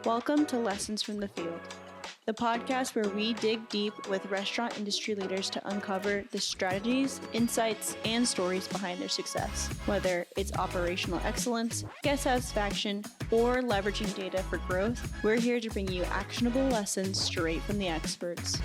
Welcome to Lessons from the Field, the podcast where we dig deep with restaurant industry leaders to uncover the strategies, insights, and stories behind their success. Whether it's operational excellence, guest satisfaction, or leveraging data for growth, we're here to bring you actionable lessons straight from the experts.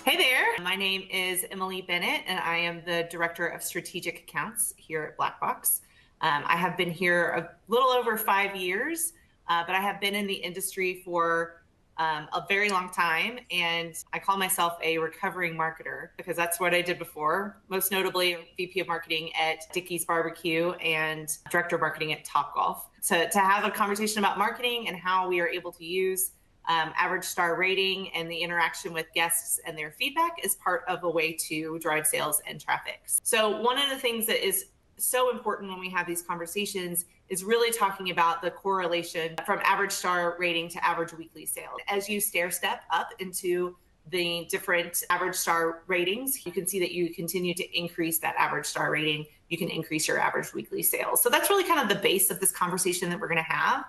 Hey there, my name is Emily Bennett, and I am the Director of Strategic Accounts here at Black Box. I have been here a little over 5 years, but I have been in the industry for a very long time, and I call myself a recovering marketer because that's what I did before, most notably VP of Marketing at Dickey's Barbecue and Director of Marketing at Topgolf. So to have a conversation about marketing and how we are able to use average star rating and the interaction with guests and their feedback is part of a way to drive sales and traffic. So one of the things that is so important when we have these conversations is really talking about the correlation from average star rating to average weekly sales. As you stair step up into the different average star ratings, you can see that you continue to increase that average star rating. You can increase your average weekly sales. So that's really kind of the base of this conversation that we're going to have.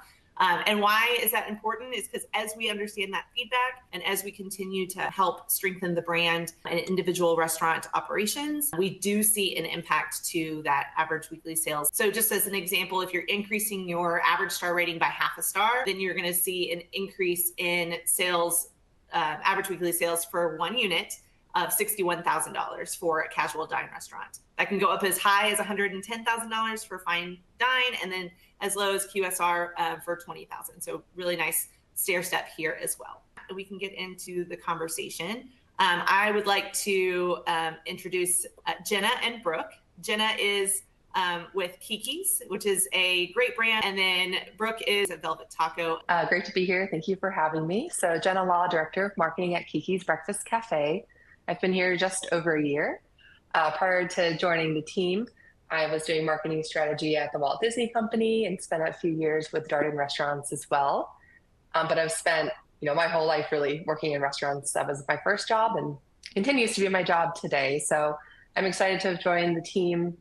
And why is that important is because as we understand that feedback and as we continue to help strengthen the brand and individual restaurant operations, we do see an impact to that average weekly sales. So just as an example, if you're increasing your average star rating by half a star, then you're going to see an increase in sales, average weekly sales for one unit of $61,000 for a casual dine restaurant. That can go up as high as $110,000 for fine dine, and then as low as QSR for $20,000. So really nice stair step here as well. We can get into the conversation. I would like to introduce Jenna and Brooke. Jenna is with Keke's, which is a great brand, and then Brooke is at Velvet Taco. Great to be here. Thank you for having me. So Jenna Law, Director of Marketing at Keke's Breakfast Cafe. I've been here just over a year. Prior to joining the team, I was doing marketing strategy at the Walt Disney Company and spent a few years with Darden Restaurants as well. But I've spent, my whole life really working in restaurants. That was my first job and continues to be my job today. So I'm excited to have joined the team.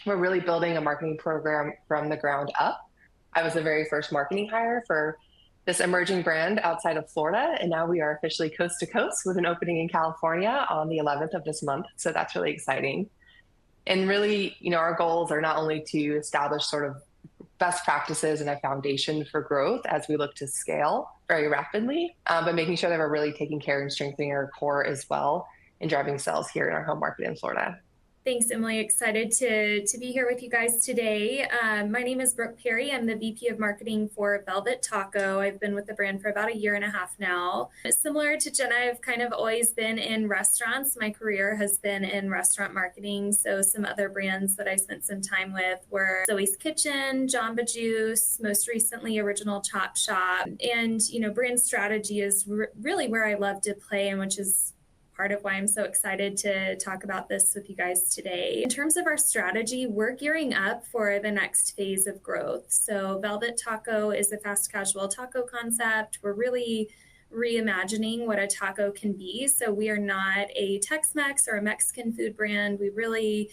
We're really building a marketing program from the ground up. I was the very first marketing hire for this emerging brand outside of Florida, and now we are officially coast to coast with an opening in California on the 11th of this month. So that's really exciting. And really, our goals are not only to establish sort of best practices and a foundation for growth as we look to scale very rapidly, but making sure that we're really taking care and strengthening our core as well and driving sales here in our home market in Florida. Thanks, Emily. Excited to be here with you guys today. My name is Brooke Perry. I'm the VP of Marketing for Velvet Taco. I've been with the brand for about 1.5 years now. Similar to Jenna, I've kind of always been in restaurants. My career has been in restaurant marketing. So some other brands that I spent some time with were Zoe's Kitchen, Jamba Juice, most recently Original Chop Shop. And, brand strategy is really where I love to play, and which is part of why I'm so excited to talk about this with you guys today. In terms of our strategy, we're gearing up for the next phase of growth. So Velvet Taco is a fast casual taco concept. We're really reimagining what a taco can be. So we are not a Tex-Mex or a Mexican food brand. We really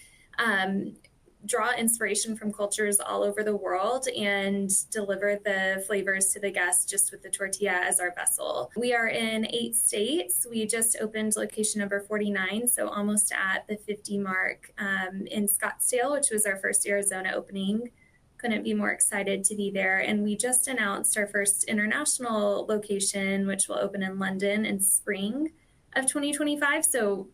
draw inspiration from cultures all over the world and deliver the flavors to the guests just with the tortilla as our vessel. We are in 8 states. We just opened location number 49, so almost at the 50 mark in Scottsdale, which was our first Arizona opening. Couldn't be more excited to be there. And we just announced our first international location, which will open in London in spring of 2025. So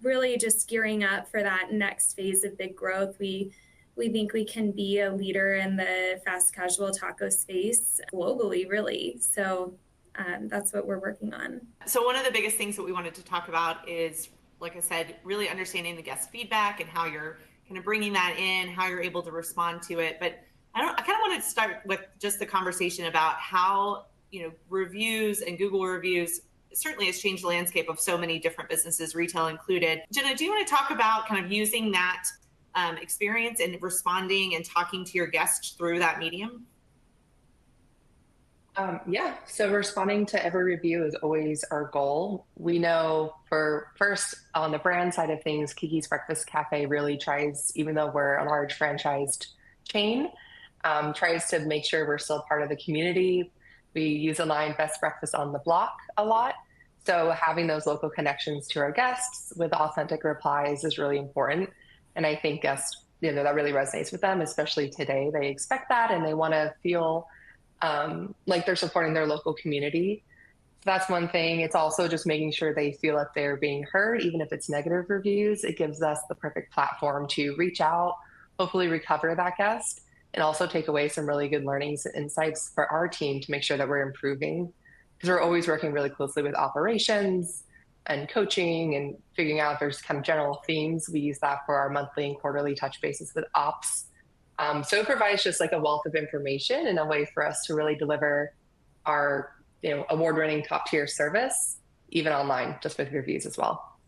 really just gearing up for that next phase of big growth. We think we can be a leader in the fast casual taco space globally, really. So that's what we're working on. So one of the biggest things that we wanted to talk about is, like I said, really understanding the guest feedback and how you're kind of bringing that in, how you're able to respond to it. But I kind of wanted to start with just the conversation about how, reviews and Google reviews certainly has changed the landscape of so many different businesses, retail included. Jenna, do you want to talk about kind of using that experience and responding and talking to your guests through that medium? Yeah, so responding to every review is always our goal. We know first on the brand side of things, Keke's Breakfast Cafe really tries, even though we're a large franchised chain, tries to make sure we're still part of the community. We use a line best breakfast on the block a lot. So having those local connections to our guests with authentic replies is really important. And I think guests, that really resonates with them, especially today. They expect that and they want to feel like they're supporting their local community. So that's one thing. It's also just making sure they feel that they're being heard, even if it's negative reviews. It gives us the perfect platform to reach out, hopefully recover that guest, and also take away some really good learnings and insights for our team to make sure that we're improving. Because we're always working really closely with operations and coaching and figuring out if there's kind of general themes. We use that for our monthly and quarterly touch bases with ops. So it provides just like a wealth of information and a way for us to really deliver our award-winning top-tier service, even online, just with reviews as well.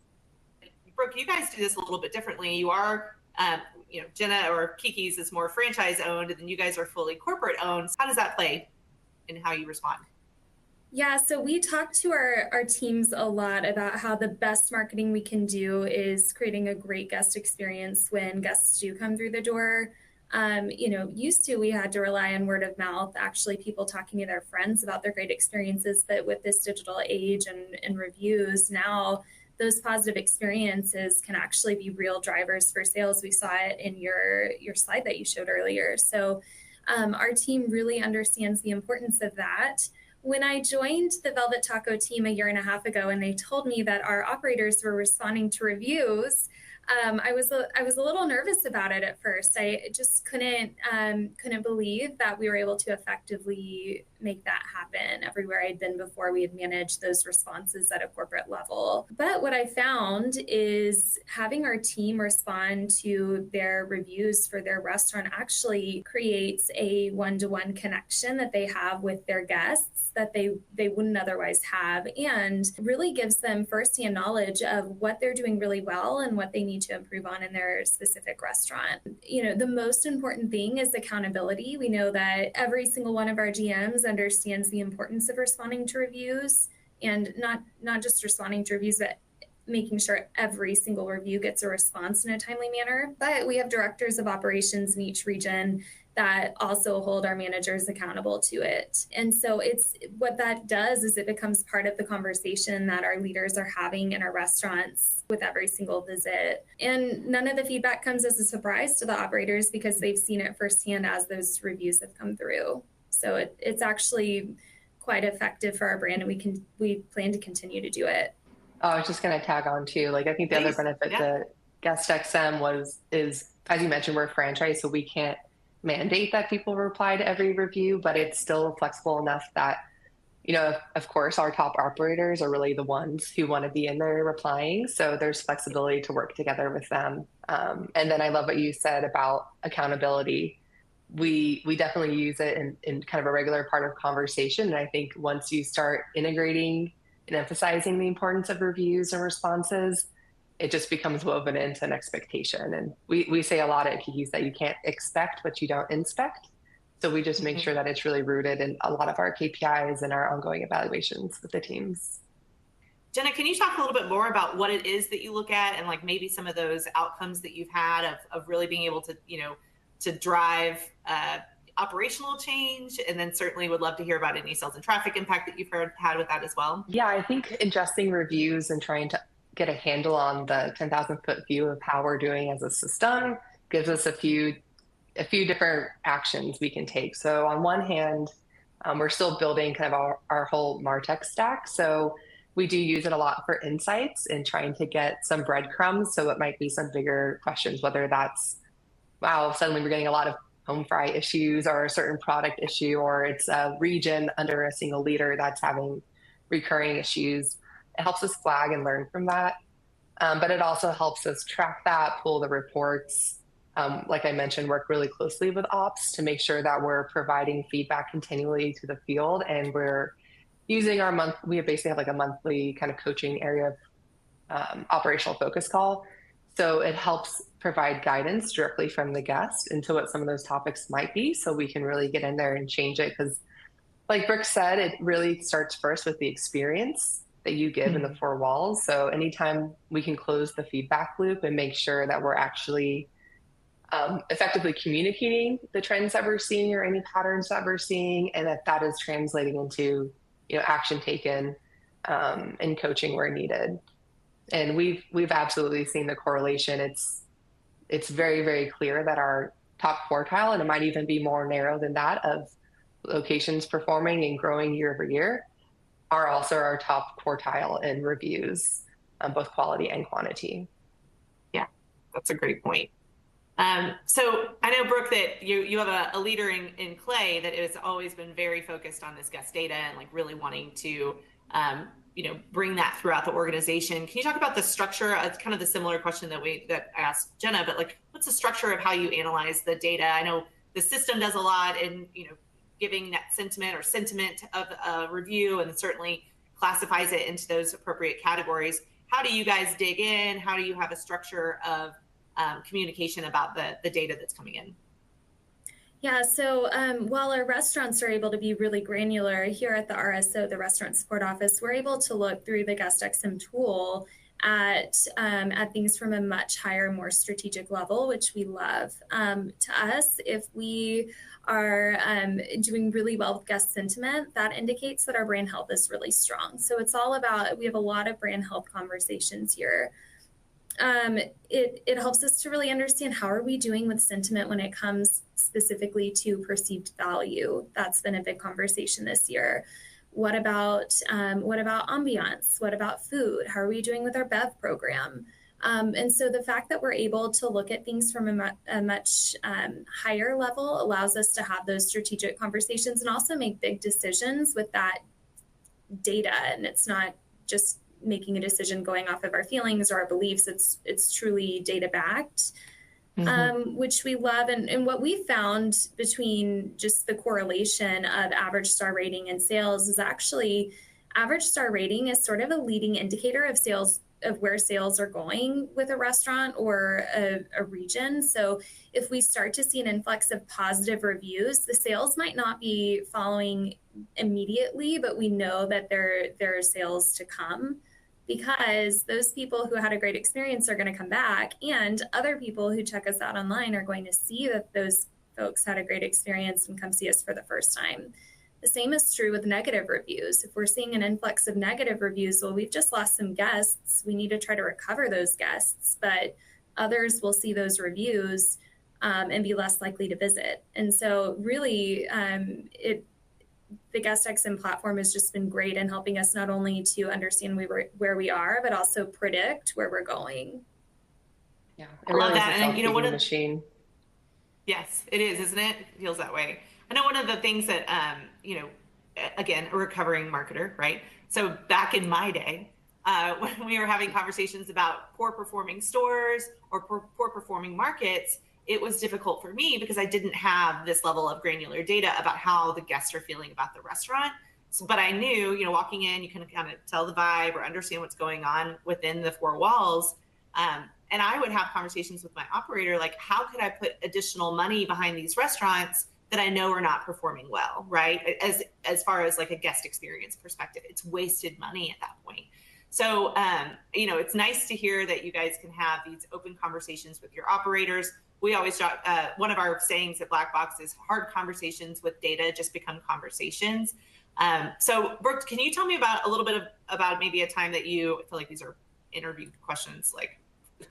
Brooke, you guys do this a little bit differently. You are, Jenna or Keke's is more franchise-owned, and then you guys are fully corporate-owned. How does that play in how you respond? Yeah, so we talk to our teams a lot about how the best marketing we can do is creating a great guest experience when guests do come through the door. Used to, we had to rely on word of mouth, actually people talking to their friends about their great experiences. But with this digital age and reviews, now those positive experiences can actually be real drivers for sales. We saw it in your slide that you showed earlier. So our team really understands the importance of that. When I joined the Velvet Taco team a year and a half ago, and they told me that our operators were responding to reviews, I was a little nervous about it at first. I just couldn't believe that we were able to effectively make that happen. Everywhere I'd been before, we had managed those responses at a corporate level. But what I found is having our team respond to their reviews for their restaurant actually creates a one-to-one connection that they have with their guests that they wouldn't otherwise have, and really gives them firsthand knowledge of what they're doing really well and what they need to improve on in their specific restaurant. The most important thing is accountability. We know that every single one of our GMs understands the importance of responding to reviews, and not just responding to reviews, but making sure every single review gets a response in a timely manner. But we have directors of operations in each region that also hold our managers accountable to it. And so it's what that does is it becomes part of the conversation that our leaders are having in our restaurants with every single visit. And none of the feedback comes as a surprise to the operators because they've seen it firsthand as those reviews have come through. So it's actually quite effective for our brand, and we plan to continue to do it. Oh, I was just going to tag on too. I think the other benefit to Guest XM is, as you mentioned, we're a franchise, so we can't mandate that people reply to every review, but it's still flexible enough that, of course, our top operators are really the ones who want to be in there replying. So there's flexibility to work together with them. And then I love what you said about accountability. We definitely use it in kind of a regular part of conversation. And I think once you start integrating and emphasizing the importance of reviews and responses, it just becomes woven into an expectation. And we say a lot at Keke's that you can't expect what you don't inspect. So we just make sure that it's really rooted in a lot of our KPIs and our ongoing evaluations with the teams. Jenna, can you talk a little bit more about what it is that you look at and maybe some of those outcomes that you've had of really being able to, to drive operational change? And then certainly would love to hear about any sales and traffic impact that you've had with that as well. Yeah, I think adjusting reviews and trying to get a handle on the 10,000 foot view of how we're doing as a system gives us a few different actions we can take. So on one hand, we're still building kind of our whole MarTech stack. So we do use it a lot for insights and trying to get some breadcrumbs. So it might be some bigger questions, whether that's, wow, suddenly we're getting a lot of home fry issues or a certain product issue, or it's a region under a single leader that's having recurring issues. It helps us flag and learn from that. But it also helps us track that, pull the reports. Like I mentioned, work really closely with ops to make sure that we're providing feedback continually to the field. And we're using we basically have a monthly kind of coaching area of operational focus call. So it helps provide guidance directly from the guest into what some of those topics might be, so we can really get in there and change it. Because like Brooke said, it really starts first with the experience that you give in the four walls. So anytime we can close the feedback loop and make sure that we're actually effectively communicating the trends that we're seeing or any patterns that we're seeing, and that is translating into action taken and coaching where needed. And we've absolutely seen the correlation. It's very, very clear that our top quartile, and it might even be more narrow than that, of locations performing and growing year over year are also our top quartile in reviews, both quality and quantity. Yeah, that's a great point. So I know, Brooke, that you have a leader in Clay that has always been very focused on this guest data and like really wanting to bring that throughout the organization. Can you talk about the structure? It's kind of the similar question that I asked Jenna, but like, what's the structure of how you analyze the data? I know the system does a lot in giving that sentiment of a review, and certainly classifies it into those appropriate categories. How do you guys dig in? How do you have a structure of communication about the data that's coming in? Yeah, so while our restaurants are able to be really granular, here at the RSO, the Restaurant Support Office, we're able to look through the GuestXM tool at things from a much higher, more strategic level, which we love. To us, if we are doing really well with guest sentiment, that indicates that our brand health is really strong. So it's all about, we have a lot of brand health conversations here. It helps us to really understand how are we doing with sentiment when it comes specifically to perceived value. That's been a big conversation this year. What about ambiance? What about food? How are we doing with our BEV program? And so the fact that we're able to look at things from a much higher level allows us to have those strategic conversations and also make big decisions with that data. And it's not just making a decision going off of our feelings or our beliefs. It's truly data backed, which we love. And what we found between just the correlation of average star rating and sales is actually average star rating is sort of a leading indicator of sales, of where sales are going with a restaurant or a region. So if we start to see an influx of positive reviews, the sales might not be following immediately, but we know that there are sales to come, because those people who had a great experience are going to come back, and other people who check us out online are going to see that those folks had a great experience and come see us for the first time. The same is true with negative reviews. If we're seeing an influx of negative reviews, well, we've just lost some guests. We need to try to recover those guests, but others will see those reviews and be less likely to visit. And so really, the GuestXM platform has just been great in helping us not only to understand where we are, but also predict where we're going. Yeah, I love that. And what a machine. Yes, it is, isn't it? It feels that way. I know one of the things that, again, a recovering marketer, right? So back in my day, when we were having conversations about poor performing stores or poor performing markets, it was difficult for me because I didn't have this level of granular data about how the guests are feeling about the restaurant. So, but I knew, walking in, you can kind of tell the vibe or understand what's going on within the four walls. And I would have conversations with my operator, like, how could I put additional money behind these restaurants that I know are not performing well, right? As far as like a guest experience perspective, it's wasted money at that point. So, it's nice to hear that you guys can have these open conversations with your operators. We always one of our sayings at Black Box is hard conversations with data just become conversations. So Brooke, can you tell me about a little bit about maybe a time that I feel like these are interview questions, like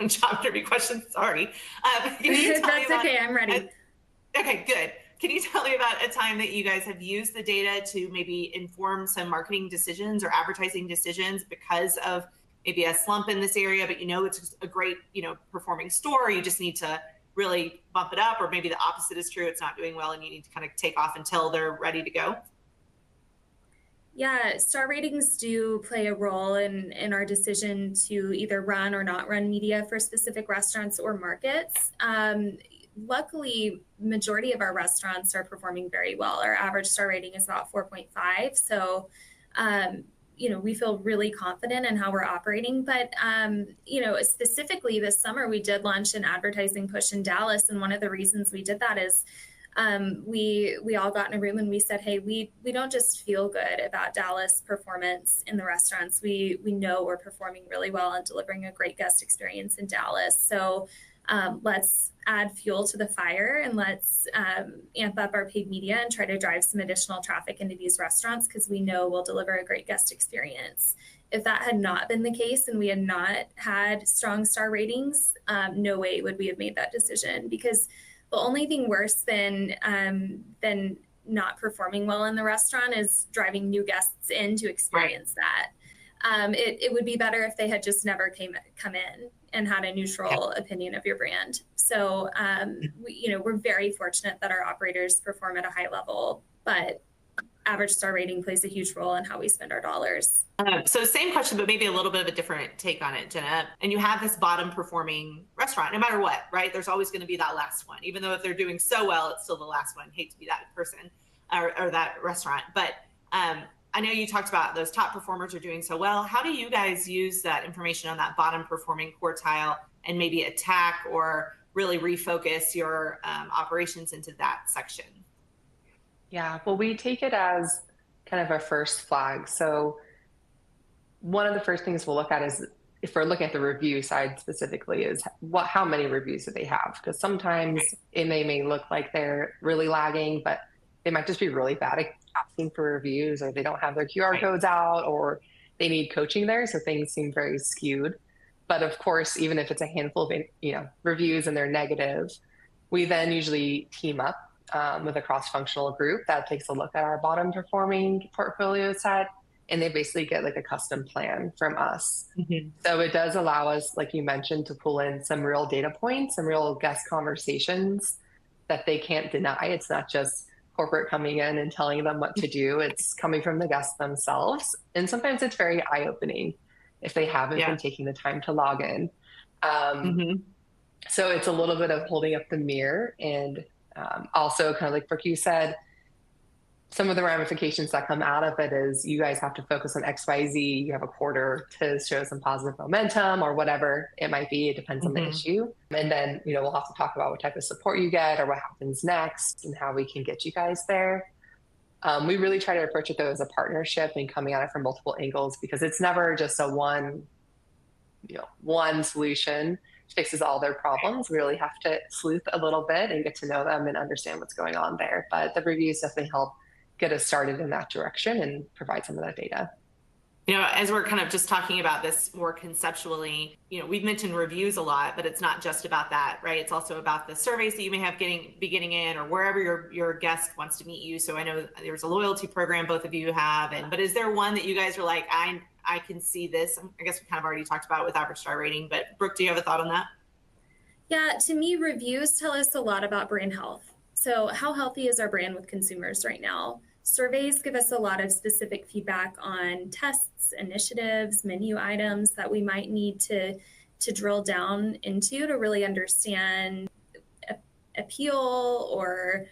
job interview questions, sorry. Can you tell That's okay, I'm ready. Okay, good. Can you tell me about a time that you guys have used the data to maybe inform some marketing decisions or advertising decisions because of maybe a slump in this area, but it's a great, performing store, you just need to really bump it up, or maybe the opposite is true, it's not doing well and you need to kind of take off until they're ready to go? Yeah, star ratings do play a role in our decision to either run or not run media for specific restaurants or markets. Luckily, majority of our restaurants are performing very well. Our average star rating is about 4.5. So, we feel really confident in how we're operating. But, specifically this summer, we did launch an advertising push in Dallas. And one of the reasons we did that is we all got in a room and we said, hey, we don't just feel good about Dallas performance in the restaurants. We know we're performing really well and delivering a great guest experience in Dallas. So let's add fuel to the fire and let's amp up our paid media and try to drive some additional traffic into these restaurants because we know we'll deliver a great guest experience. If that had not been the case and we had not had strong star ratings, no way would we have made that decision, because the only thing worse than not performing well in the restaurant is driving new guests in to experience that. It would be better if they had just never come in and had a neutral opinion of your brand. So, we're very fortunate that our operators perform at a high level, but average star rating plays a huge role in how we spend our dollars. So same question, but maybe a little bit of a different take on it, Jenna. And you have this bottom performing restaurant, no matter what, right? There's always going to be that last one. Even though if they're doing so well, it's still the last one. Hate to be that person or that restaurant. But I know you talked about those top performers are doing so well. How do you guys use that information on that bottom performing quartile and maybe attack or really refocus your operations into that section? Yeah, well, we take it as kind of a first flag. So one of the first things we'll look at is, if we're looking at the review side specifically, is how many reviews do they have? Because sometimes it may look like they're really lagging, but they might just be really bad at asking for reviews, or they don't have their QR codes out, or they need coaching there. So things seem very skewed. But of course, even if it's a handful of reviews and they're negative, we then usually team up with a cross-functional group that takes a look at our bottom performing portfolio set, and they basically get like a custom plan from us. Mm-hmm. So it does allow us, like you mentioned, to pull in some real data points, some real guest conversations that they can't deny. It's not just corporate coming in and telling them what to do. It's coming from the guests themselves. And sometimes it's very eye-opening if they haven't been taking the time to log in. So it's a little bit of holding up the mirror, and also kind of like Brooke, you said, some of the ramifications that come out of it is you guys have to focus on XYZ. You have a quarter to show some positive momentum or whatever it might be. It depends on the issue. And then, we'll have to talk about what type of support you get or what happens next and how we can get you guys there. We really try to approach it though as a partnership and coming at it from multiple angles, because it's never just a one solution fixes all their problems. We really have to sleuth a little bit and get to know them and understand what's going on there. But the reviews definitely help get us started in that direction and provide some of that data. As we're kind of just talking about this more conceptually, we've mentioned reviews a lot, but it's not just about that, right? It's also about the surveys that you may have be getting in, or wherever your guest wants to meet you. So I know there's a loyalty program both of you have, but is there one that you guys are like, I can see this? I guess we kind of already talked about it with average star rating, but Brooke, do you have a thought on that? Yeah, to me, reviews tell us a lot about brand health. So how healthy is our brand with consumers right now? Surveys give us a lot of specific feedback on tests, initiatives, menu items that we might need to drill down into to really understand appeal or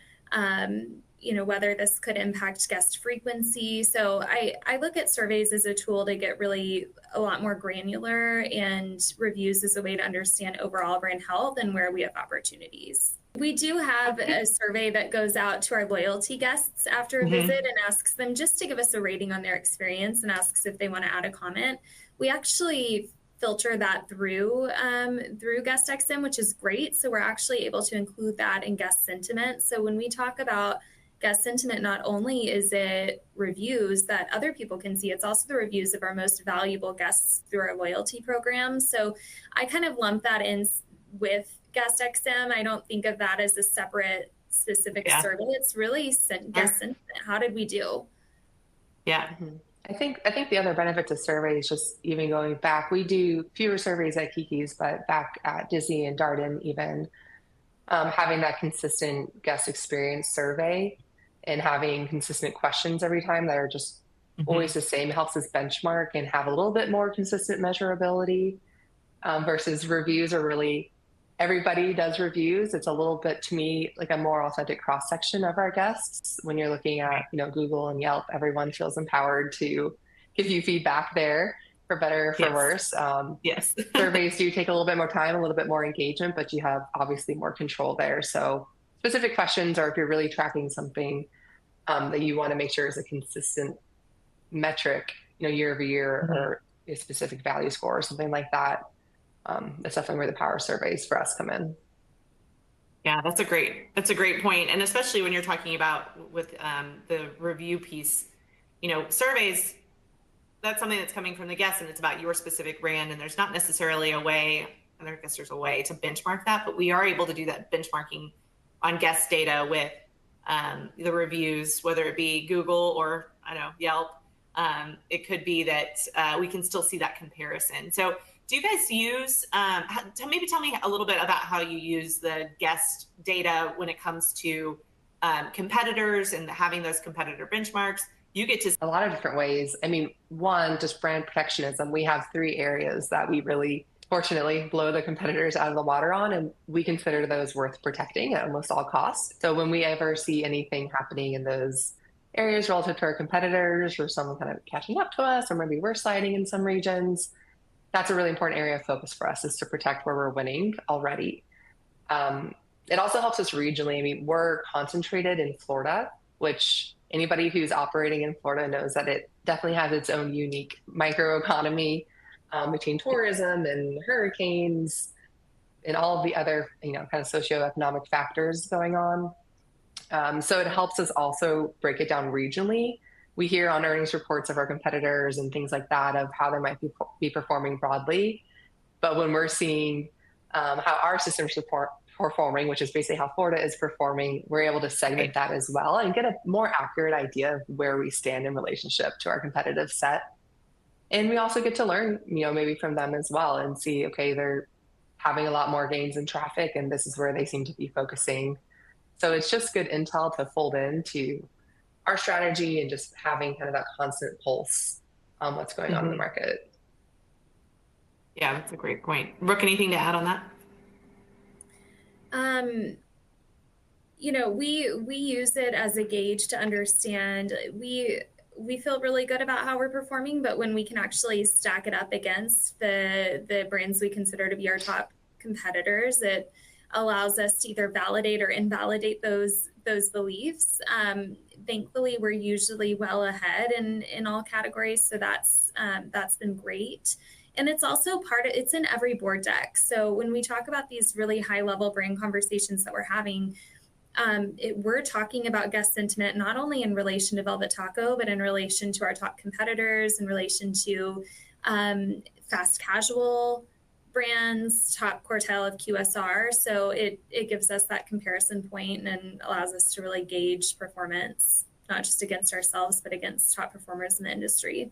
whether this could impact guest frequency. So I look at surveys as a tool to get really a lot more granular, and reviews as a way to understand overall brand health and where we have opportunities. We do have a survey that goes out to our loyalty guests after a visit and asks them just to give us a rating on their experience and asks if they want to add a comment. We actually filter that through GuestXM, which is great. So we're actually able to include that in guest sentiment. So when we talk about guest sentiment, not only is it reviews that other people can see, it's also the reviews of our most valuable guests through our loyalty program. So I kind of lump that in with GuestXM. I don't think of that as a separate specific survey. It's really guest sentiment. How did we do? Yeah. I think the other benefit to surveys, just even going back, we do fewer surveys at Keke's, but back at Disney and Darden, even having that consistent guest experience survey and having consistent questions every time that are just always the same helps us benchmark and have a little bit more consistent measurability versus reviews are really, everybody does reviews. It's a little bit, to me, like a more authentic cross section of our guests. When you're looking at, Google and Yelp, everyone feels empowered to give you feedback there, for better or for worse. Yes. Surveys do take a little bit more time, a little bit more engagement, but you have obviously more control there. So specific questions, or if you're really tracking something that you want to make sure is a consistent metric, year over year, or a specific value score or something like that, It's definitely where the power surveys for us come in. Yeah, that's a great point. And especially when you're talking about with the review piece, surveys, that's something that's coming from the guests and it's about your specific brand. And there's not necessarily a way, and I guess there's a way to benchmark that, but we are able to do that benchmarking on guest data with the reviews, whether it be Google or Yelp. It could be that we can still see that comparison. So do you guys use, maybe tell me a little bit about how you use the guest data when it comes to competitors and having those competitor benchmarks? You get to a lot of different ways. I mean, one, just brand protectionism. We have 3 areas that we really, fortunately, blow the competitors out of the water on, and we consider those worth protecting at almost all costs. So when we ever see anything happening in those areas relative to our competitors or someone kind of catching up to us, or maybe we're sliding in some regions, that's a really important area of focus for us, is to protect where we're winning already. It also helps us regionally. I mean, we're concentrated in Florida, which anybody who's operating in Florida knows that it definitely has its own unique microeconomy between tourism and hurricanes and all of the other, kind of socioeconomic factors going on. So it helps us also break it down regionally. We hear on earnings reports of our competitors and things like that of how they might be performing broadly. But when we're seeing how our systems are performing, which is basically how Florida is performing, we're able to segment that as well and get a more accurate idea of where we stand in relationship to our competitive set. And we also get to learn, maybe from them as well and see, okay, they're having a lot more gains in traffic and this is where they seem to be focusing. So it's just good intel to fold into our strategy and just having kind of that constant pulse on what's going on in the market. Yeah, that's a great point. Brooke, anything to add on that? We use it as a gauge to understand. We feel really good about how we're performing, but when we can actually stack it up against the brands we consider to be our top competitors, it allows us to either validate or invalidate those beliefs. Thankfully, we're usually well ahead in all categories, so that's been great. And it's also it's in every board deck. So when we talk about these really high level brand conversations that we're having, we're talking about guest sentiment, not only in relation to Velvet Taco, but in relation to our top competitors, in relation to fast casual brands, top quartile of QSR. So it gives us that comparison point and allows us to really gauge performance, not just against ourselves, but against top performers in the industry.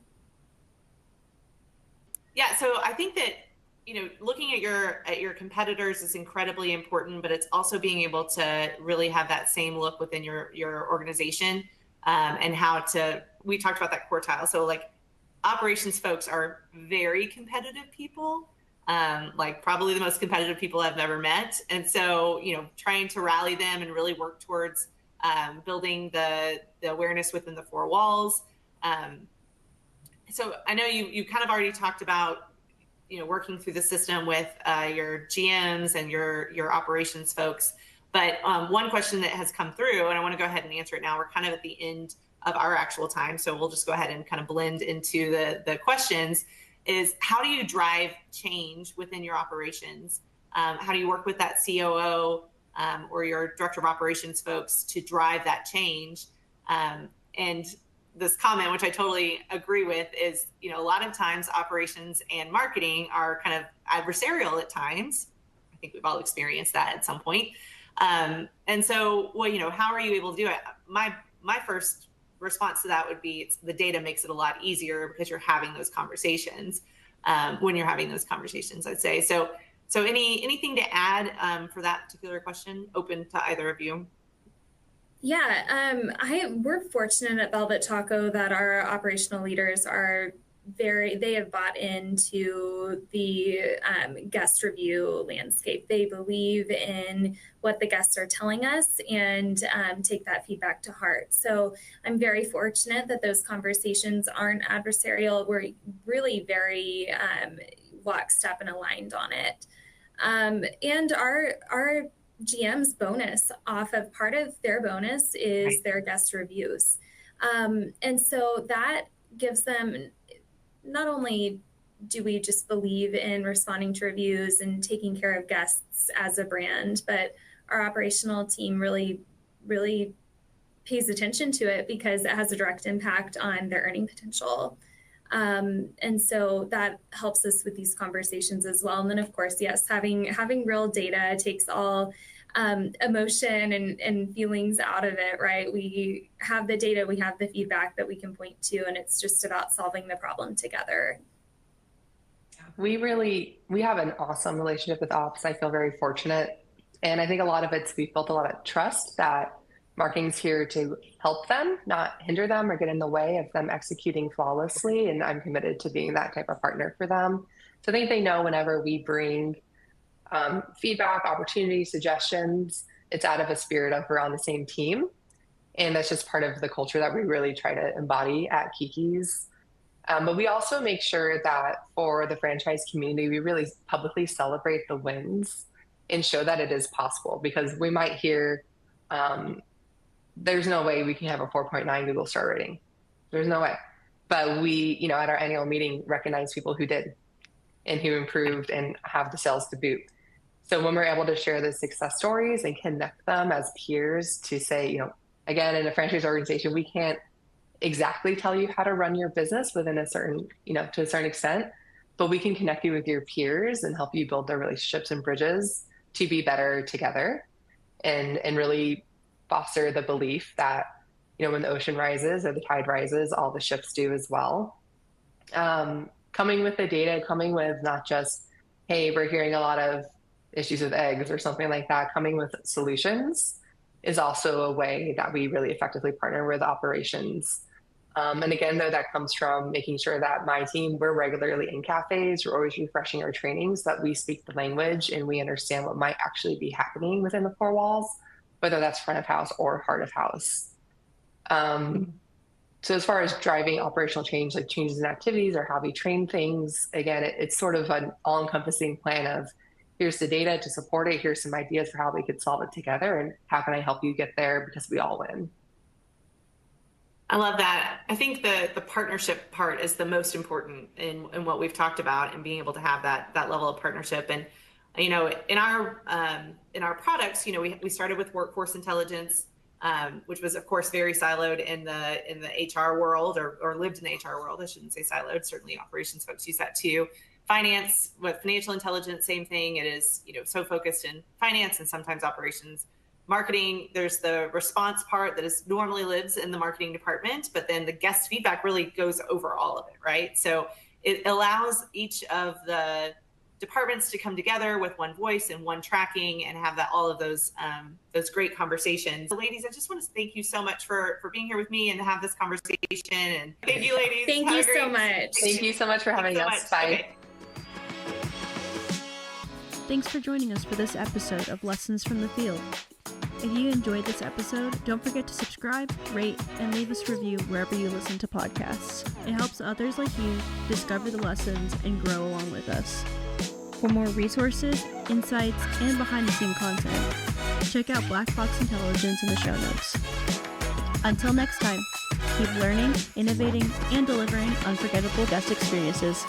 Yeah, so I think that looking at your competitors is incredibly important, but it's also being able to really have that same look within your organization and we talked about that quartile. So like operations folks are very competitive people, like probably the most competitive people I've ever met. And so, trying to rally them and really work towards building the awareness within the 4 walls. So I know you kind of already talked about, working through the system with your GMs and your operations folks. But one question that has come through, and I want to go ahead and answer it now, we're kind of at the end of our actual time, so we'll just go ahead and kind of blend into the questions, is how do you drive change within your operations? How do you work with that COO or your director of operations folks to drive that change? And this comment, which I totally agree with, is, a lot of times operations and marketing are kind of adversarial at times. I think we've all experienced that at some point. And so, how are you able to do it? My first response to that would be the data makes it a lot easier because you're having those conversations when you're having those conversations, I'd say. So anything to add for that particular question? Open to either of you. Yeah, we're fortunate at Velvet Taco that our operational leaders are they have bought into the guest review landscape. They believe in what the guests are telling us and take that feedback to heart. So I'm very fortunate that those conversations aren't adversarial. We're really very lockstep and aligned on it. And our GM's bonus off of part of their bonus is their guest reviews. And so that gives them not only do we just believe in responding to reviews and taking care of guests as a brand? But our operational team really pays attention to it because it has a direct impact on their earning potential. And so that helps us with these conversations as well. And then, of course, yes, having real data takes all emotion and feelings out of it, right? We have the data, we have the feedback that we can point to, and it's just about solving the problem together. We have an awesome relationship with ops. I feel very fortunate. And I think a lot of it's, we've built a lot of trust that marketing's here to help them, not hinder them or get in the way of them executing flawlessly. And I'm committed to being that type of partner for them. So I think they know whenever we bring feedback, opportunities, suggestions, it's out of a spirit of we're on the same team. And that's just part of the culture that we really try to embody at Keke's. But we also make sure that for the franchise community, we really publicly celebrate the wins and show that it is possible, because we might hear, there's no way we can have a 4.9 Google star rating. There's no way. But we, at our annual meeting, recognize people who did and who improved and have the sales to boot. So when we're able to share those success stories and connect them as peers to say, again, in a franchise organization, we can't exactly tell you how to run your business within a certain, to a certain extent, but we can connect you with your peers and help you build their relationships and bridges to be better together, and really foster the belief that, when the ocean rises or the tide rises, all the ships do as well. Coming with the data, coming with not just, hey, we're hearing a lot of issues with eggs or something like that, coming with solutions is also a way that we really effectively partner with operations. And again, though, that comes from making sure that my team, we're regularly in cafes, we're always refreshing our trainings, that we speak the language and we understand what might actually be happening within the four walls, whether that's front of house or heart of house. So as far as driving operational change, like changes in activities or how we train things, again, it's sort of an all-encompassing plan of, here's the data to support it, here's some ideas for how we could solve it together, and how can I help you get there, because we all win. I love that. I think the partnership part is the most important in what we've talked about, and being able to have that level of partnership. And in our products, we started with workforce intelligence, which was of course very siloed in the HR world, or lived in the HR world. I shouldn't say siloed. Certainly operations folks use that too. Finance with financial intelligence, same thing. It is so focused in finance and sometimes operations. Marketing, there's the response part that normally lives in the marketing department, but then the guest feedback really goes over all of it, right? So it allows each of the departments to come together with one voice and one tracking, and have all of those great conversations. So ladies, I just want to thank you so much for being here with me and to have this conversation. And thank you, ladies. Thank you so much. Thank you so much for having us. Bye. Okay. Thanks for joining us for this episode of Lessons from the Field. If you enjoyed this episode, don't forget to subscribe, rate, and leave us a review wherever you listen to podcasts. It helps others like you discover the lessons and grow along with us. For more resources, insights, and behind-the-scenes content, check out Black Box Intelligence in the show notes. Until next time, keep learning, innovating, and delivering unforgettable guest experiences.